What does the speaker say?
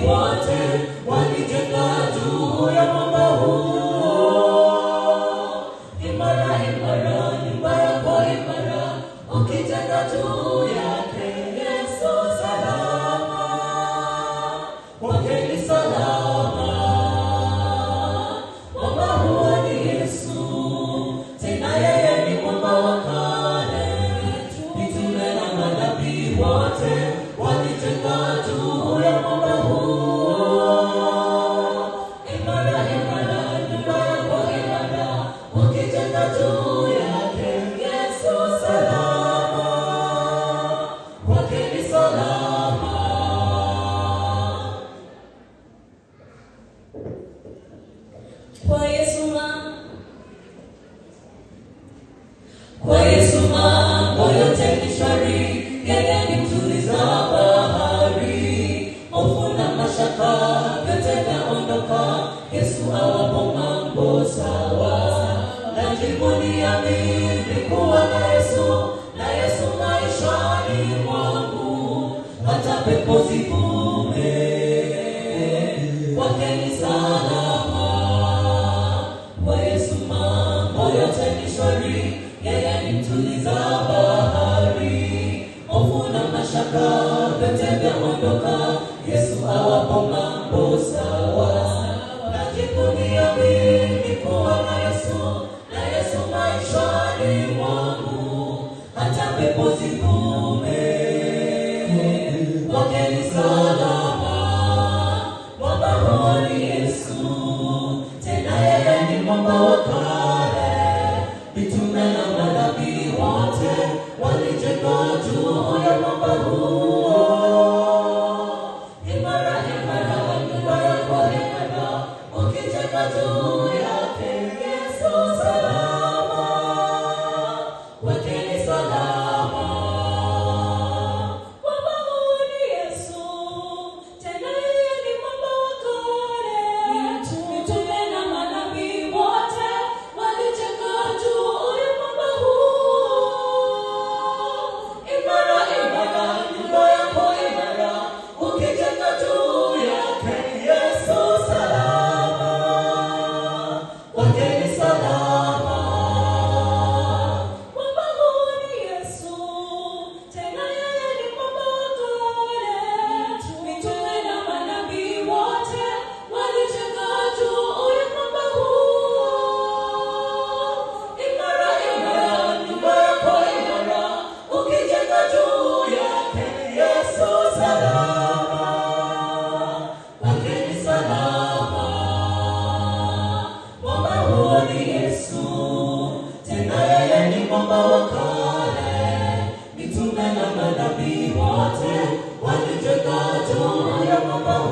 wote walijenga juu ya mwamba huo. Imara, imara, nyumba yako imara, ukijenga juu yake Yesu salama, kwake ni salama. Mwamba huo ni Yesu, tena yeye ni mwamba wa kale. Mitume na manabii wote walijenga juu ya mwamba huo. Imara, imara, nyumba yako imara, ukijenga juu yake Yesu salama, kwake ni salama. Kwa Yesu mambo yote ni shwari, yeye ni mtuliza bahari. Hofu na mashaka yote yaondoka, Yesu awapo mambo sawa. Najivunia kuwa na Yesu maishani mwangu, hata pepo zivume, kwake ni salama. Kwa Yesu mambo yote ni shwari, yeye ni mtuliza bahari. Hofu na mashaka yote yaondoka, Yesu awapo mambo sawa. Najivunia kuwa na Yesu maishani mwangu, hata pepo zivume, kwake ni salama. Mwamba huo ni Yesu, tena yeye ni mwamba wa kale. Mitume na manabii wote walijenga juu ya mwamba huo. Imara, imara, nyumba yako imara, ukijenga juu yake Yesu salama, kwake ni salama. Mwamba huo ni Yesu, tena yeye ni mwamba wa kale. Mitume na manabii wote walijenga juu ya mwamba huo. Imara, imara, nyumba yako imara, ukijenga juu yake Yesu salama, kwake ni salama. Mwamba huo ni Yesu, tena yeye ni mwamba wa kale. Mitume na manabii wote walijenga juu ya mwamba huo. Imara, imara, nyumba yako imara, ukijenga juu yake Yesu salama, kwake ni salama. Mwamba huo ni Yesu, tena yeye ni mwamba wa kale. Mitume na manabii wote walijenga juu ya mwamba huo.